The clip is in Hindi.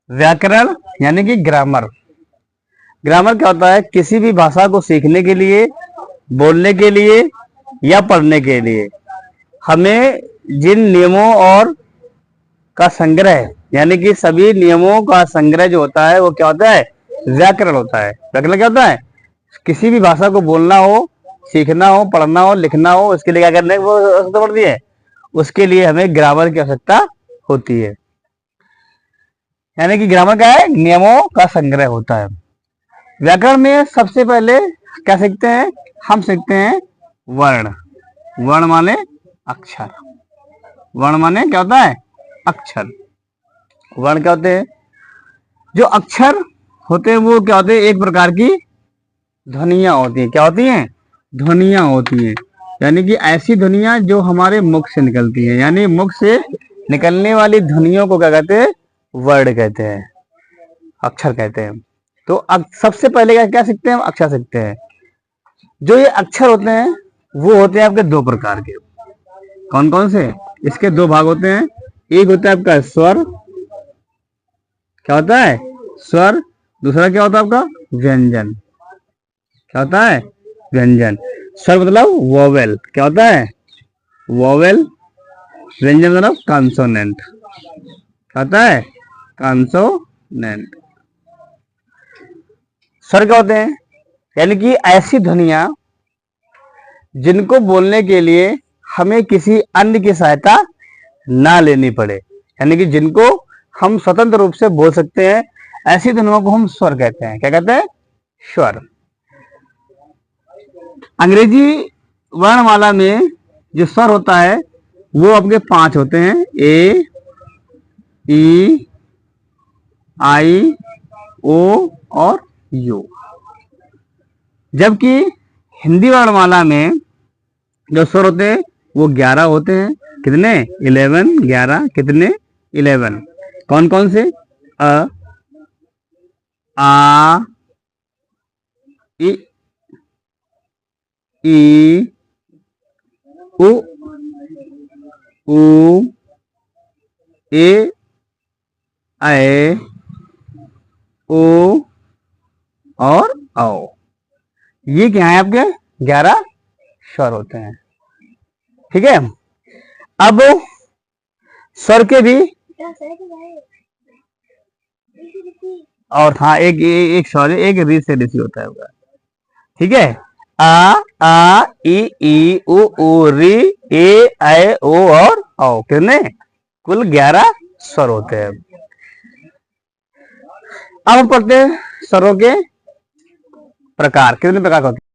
व्याकरण यानी कि ग्रामर। ग्रामर क्या होता है? किसी भी भाषा को सीखने के लिए, बोलने के लिए या पढ़ने के लिए हमें जिन नियमों और का संग्रह, यानी कि सभी नियमों का संग्रह जो होता है वो क्या होता है? व्याकरण होता है। व्याकरण क्या होता है? किसी भी भाषा को बोलना हो, सीखना हो, पढ़ना हो, लिखना हो, उसके लिए क्या करने वो आवश्यकता पड़ती है? उसके लिए हमें ग्रामर की आवश्यकता होती है। यानी कि ग्रामर क्या है? नियमों का संग्रह होता है। व्याकरण में सबसे पहले क्या सीखते हैं? हम सीखते हैं वर्ण। वर्ण माने अक्षर। वर्ण माने क्या होता है? अक्षर। वर्ण क्या होते हैं? जो अक्षर होते हैं वो क्या होते हैं? एक प्रकार की ध्वनियां होती हैं। क्या होती हैं? ध्वनियां होती हैं। यानी कि ऐसी ध्वनियां जो हमारे मुख से निकलती हैं, यानी मुख से निकलने वाली ध्वनियों को क्या कहते हैं? वर्ण कहते हैं, अक्षर कहते हैं। तो सबसे पहले क्या सीखते हैं? अक्षर सीखते हैं। जो ये अक्षर होते हैं वो होते हैं आपके दो प्रकार के। कौन कौन से? इसके दो भाग होते हैं। एक होता है आपका स्वर। क्या होता है? स्वर। दूसरा क्या होता है आपका? व्यंजन। क्या होता है? व्यंजन। स्वर मतलब वोवेल। क्या होता है? वोवेल। व्यंजन मतलब कॉन्सोनेंट। क्या होता है? कॉन्सोनेंट। स्वर क्या होते हैं? यानी कि ऐसी ध्वनियां जिनको बोलने के लिए हमें किसी अन्य की सहायता ना लेनी पड़े, यानी कि जिनको हम स्वतंत्र रूप से बोल सकते हैं, ऐसी ध्वनियों को हम स्वर कहते हैं। क्या कहते हैं? स्वर। अंग्रेजी वर्णमाला में जो स्वर होता है वो आपके 5 होते हैं। ए, ई, आई, ओ और यू। जबकि हिंदी वर्णमाला में जो स्वर होते हैं वो 11 होते हैं। कितने? 11। 11 कितने? 11। कौन कौन से? अ, आ, इ, ई, उ, ऊ, ए, ऐ, ओ और औ। ये क्या है? आपके 11 स्वर होते हैं। ठीक है। अब स्वर के भी और हाँ, एक सॉरी, एक री से ऋषि होता है। ठीक है। आ ई उ री ए ऐ ओ और औ। कितने? कुल 11 स्वर होते हैं। अब हम पढ़ते हैं स्वरों के प्रकार। कितने प्रकार होते हैं?